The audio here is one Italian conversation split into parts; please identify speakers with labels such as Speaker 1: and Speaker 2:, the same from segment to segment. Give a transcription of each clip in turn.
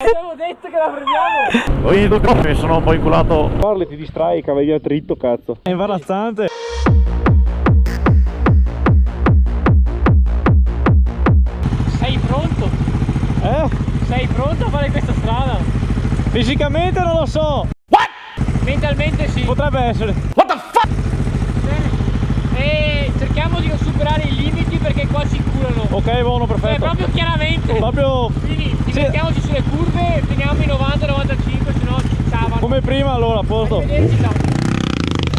Speaker 1: Avevo detto che la prendiamo!
Speaker 2: Ogni due coppe sono un po' inculato. Parli, ti distrai, caviglia dritto, cazzo.
Speaker 3: È imbarazzante.
Speaker 1: Sei pronto? Sei pronto a fare questa strada?
Speaker 3: Fisicamente non lo so.
Speaker 1: What? Mentalmente sì.
Speaker 3: Potrebbe essere.
Speaker 1: What the fuck? E cerchiamo di non superare i limiti perché qua ci curano.
Speaker 3: Ok, buono, perfetto.
Speaker 1: Proprio chiaramente.
Speaker 3: Proprio.
Speaker 1: Quindi divertiamoci sulle curve, finiamo i 90-95, sennò ci ciavano.
Speaker 3: Come prima allora, a posto.
Speaker 1: Arrivederci, ciao.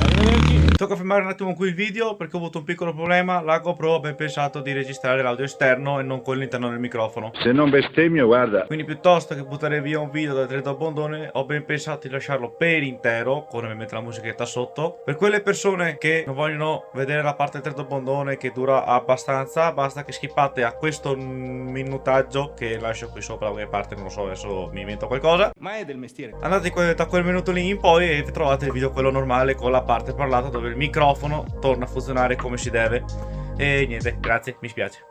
Speaker 3: Arrivederci.
Speaker 2: Tocca fermare un attimo qui il video perché ho avuto un piccolo problema. La GoPro ha ben pensato di registrare l'audio esterno e non quello all'interno del microfono.
Speaker 4: Se non bestemmio, guarda.
Speaker 2: Quindi piuttosto che buttare via un video da TRENTO-BONDONE, ho ben pensato di lasciarlo per intero, con ovviamente la musichetta sotto. Per quelle persone che non vogliono vedere la parte del TRENTO-BONDONE, che dura abbastanza, basta che skippate a questo minutaggio che lascio qui sopra da qualche parte, non lo so, adesso mi invento qualcosa.
Speaker 4: Ma è del mestiere.
Speaker 2: Andate da quel minuto lì in poi e trovate il video quello normale con la parte parlata dove il microfono torna a funzionare come si deve. E niente, grazie, mi spiace.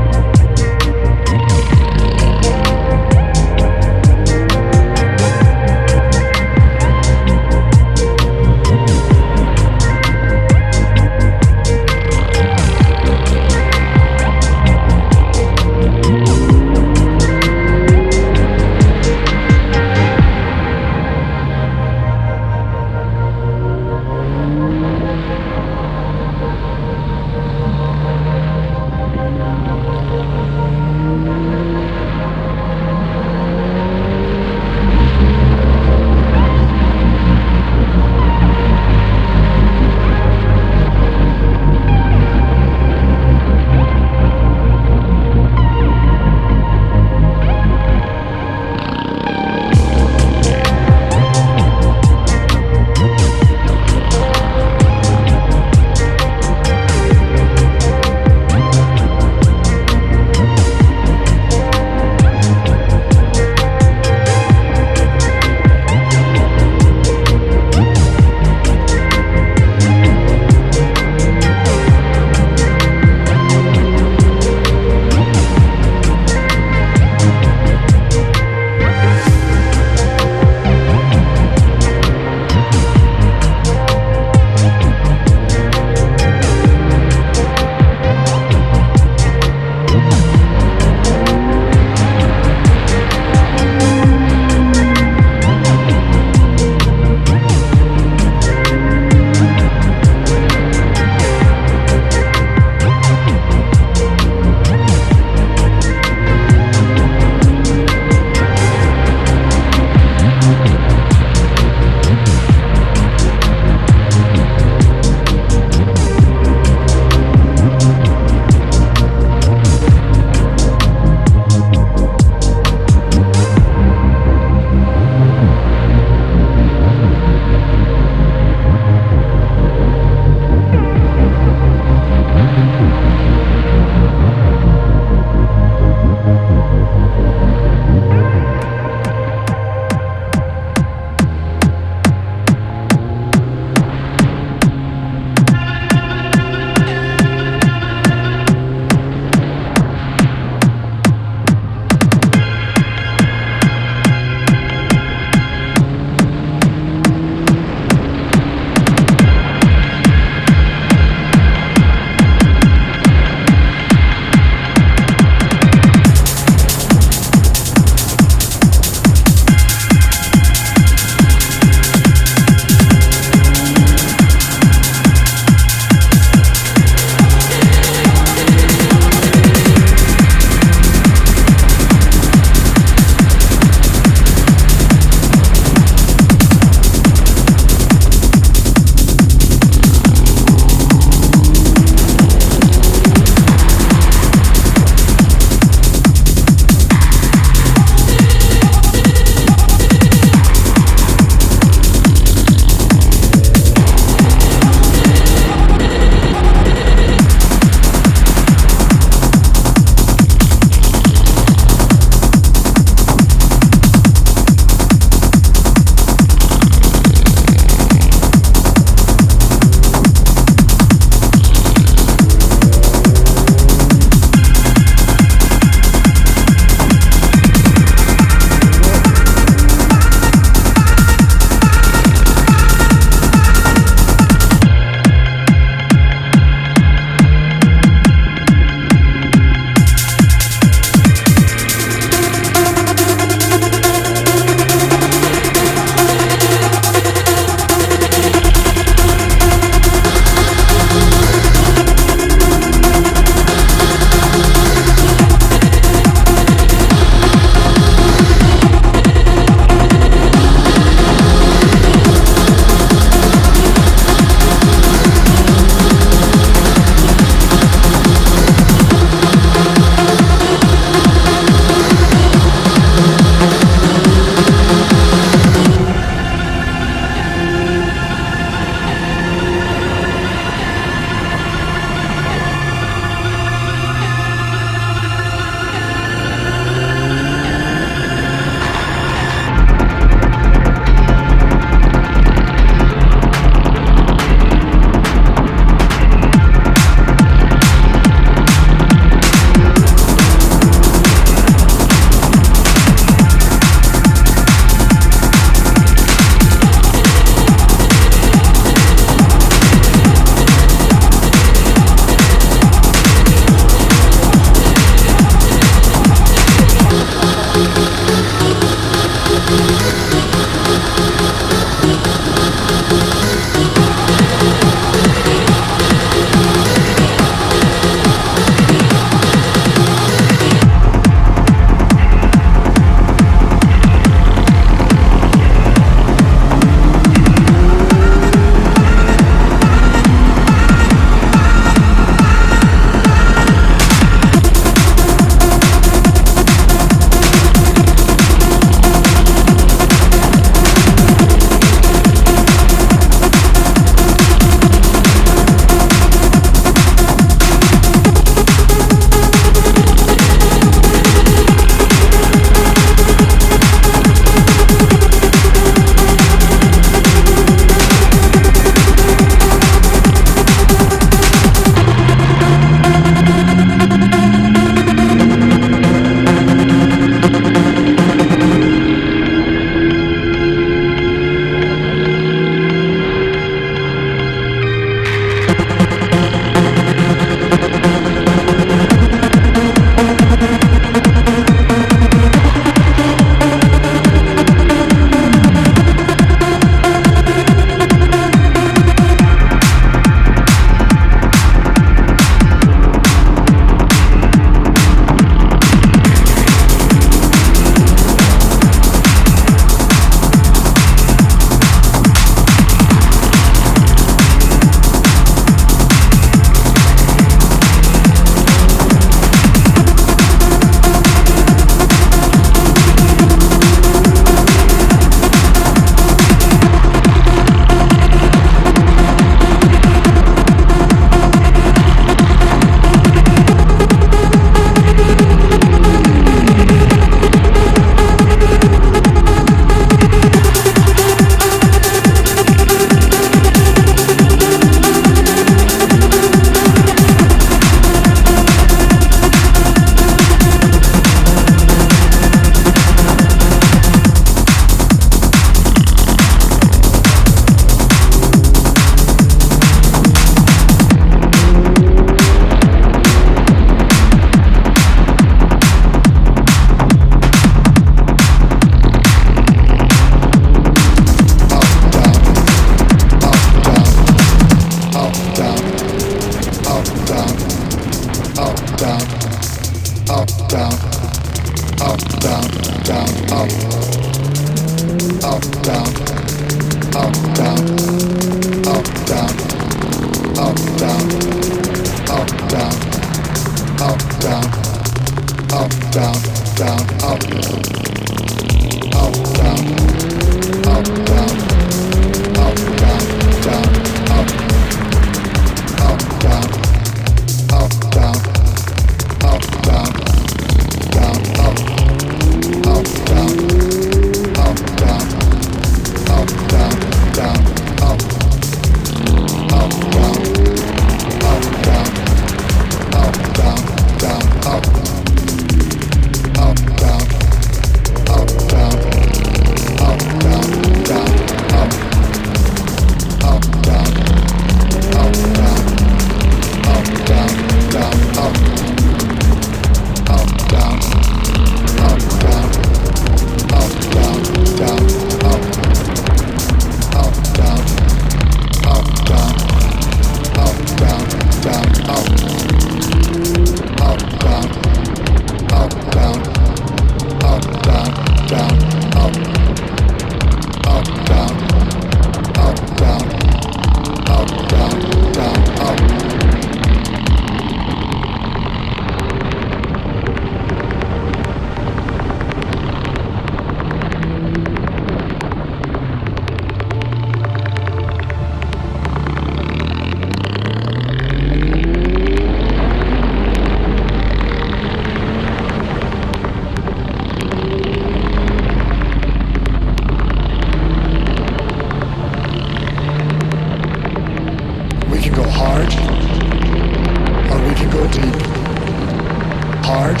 Speaker 5: hard,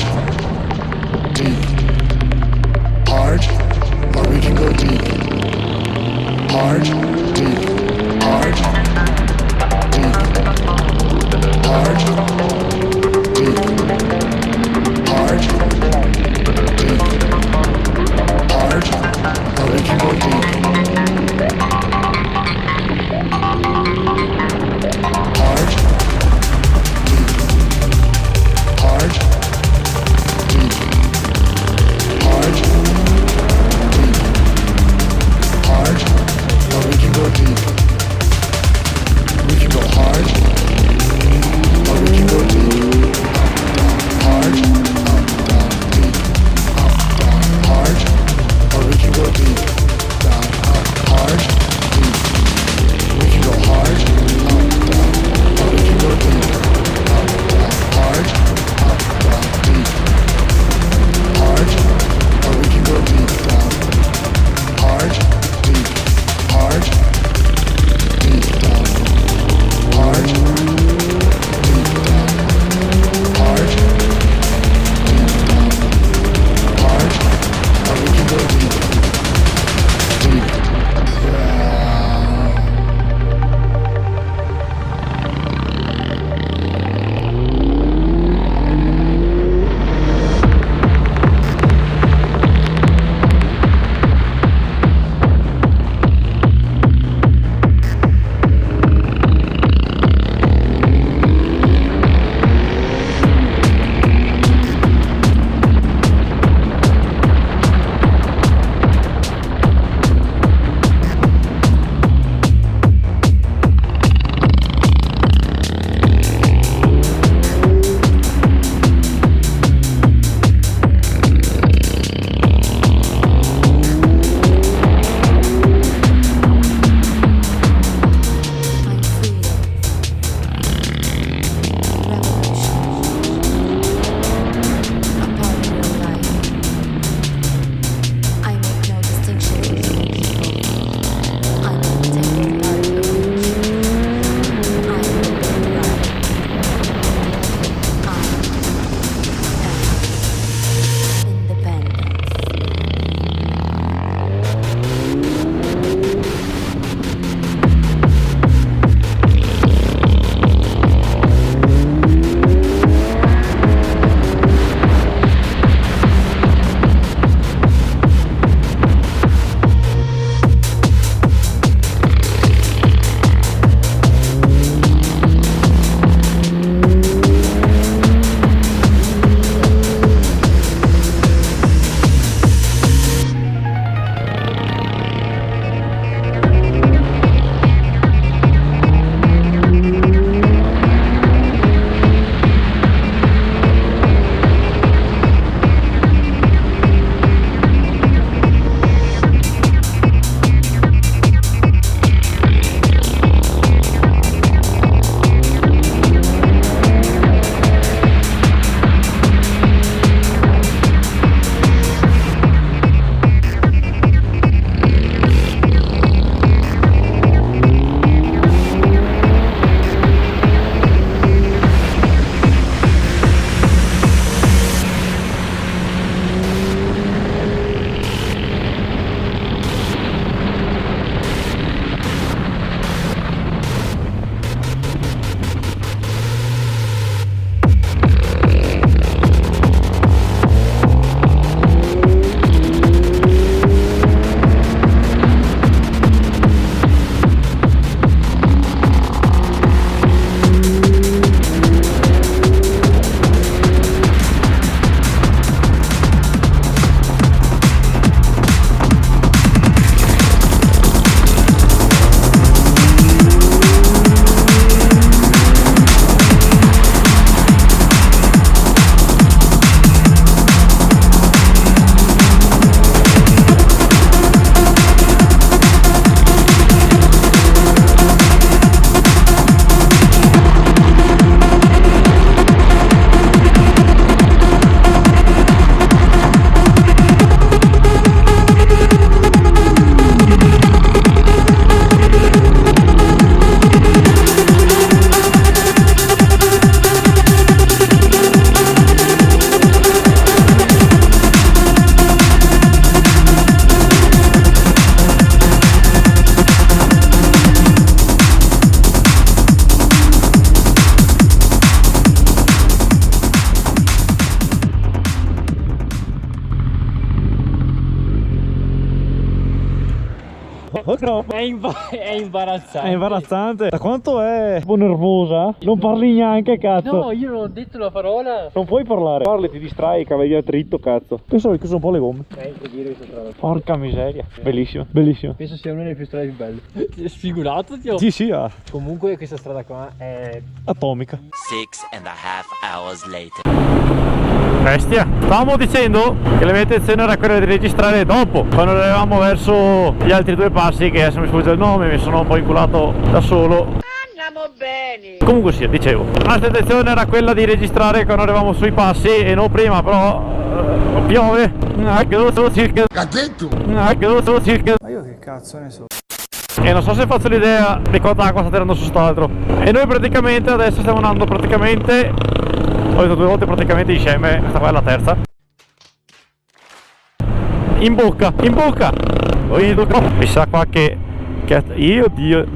Speaker 5: deep, hard, but we can go deep. Hard, deep, hard, deep, hard, deep, hard, deep, hard, but we can go deep. Hard, deep, hard,
Speaker 3: no.
Speaker 1: È imbarazzante.
Speaker 3: È imbarazzante. Da quanto è un po' nervosa? Non parli neanche, cazzo.
Speaker 1: No, io non ho detto una parola.
Speaker 3: Non puoi parlare. Parli, ti distrai, caviglia dritto, cazzo. Penso che chiuso un po' le gomme.
Speaker 1: Incredibile questa strada.
Speaker 3: Porca miseria. Bellissima, bellissima.
Speaker 1: Penso sia una delle più strade più belle. Sfigurato, tio.
Speaker 3: Sì, sì, ah.
Speaker 1: Comunque questa strada qua è
Speaker 3: Atomica.
Speaker 6: 6.5 hours later.
Speaker 3: Bestia. Stavamo dicendo che la mia intenzione era quella di registrare dopo, quando eravamo verso gli altri due passi, che adesso mi sfugge il nome, mi sono un po' inculato da solo.
Speaker 7: Andiamo bene.
Speaker 3: Comunque sì, dicevo, la nostra intenzione era quella di registrare quando eravamo sui passi e non prima, però piove.
Speaker 5: Ha detto?
Speaker 8: Ma io che cazzo ne so?
Speaker 3: E non so se faccio l'idea di quanta acqua sta tirando su st'altro. E noi praticamente adesso stiamo andando praticamente, ho detto 2 volte praticamente insieme, questa qua è la terza. In bocca, in bocca. Mi sa qua che io Dio.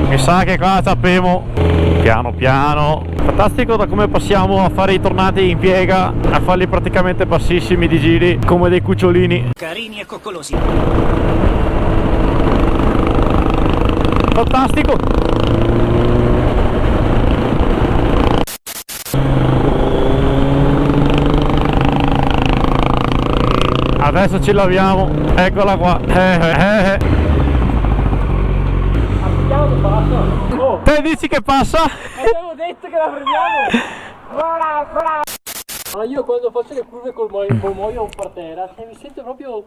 Speaker 3: Mi sa che qua sappiamo piano piano. Fantastico da come passiamo a fare i tornati in piega, a farli praticamente bassissimi di giri come dei cucciolini.
Speaker 6: Carini e coccolosi.
Speaker 3: Fantastico. Adesso ci laviamo. Eccola qua.
Speaker 1: Oh,
Speaker 3: Te dici che passa?
Speaker 1: abbiamo detto che la prendiamo. Allora io quando faccio le curve col muoio un parterra mi sento proprio...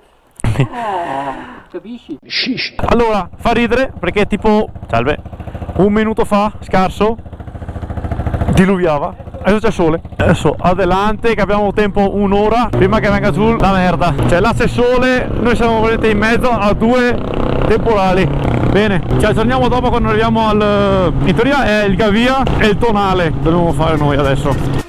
Speaker 1: capisci?
Speaker 3: Allora, fa ridere perché tipo, salve, un minuto fa, scarso, diluviava, adesso c'è sole. Adesso adelante che abbiamo tempo un'ora prima che venga giù la merda. Cioè là c'è sole, noi siamo veramente in mezzo a 2 temporali. Bene, ci aggiorniamo dopo quando arriviamo al... in teoria è il Gavia e il tonale, dobbiamo fare noi adesso.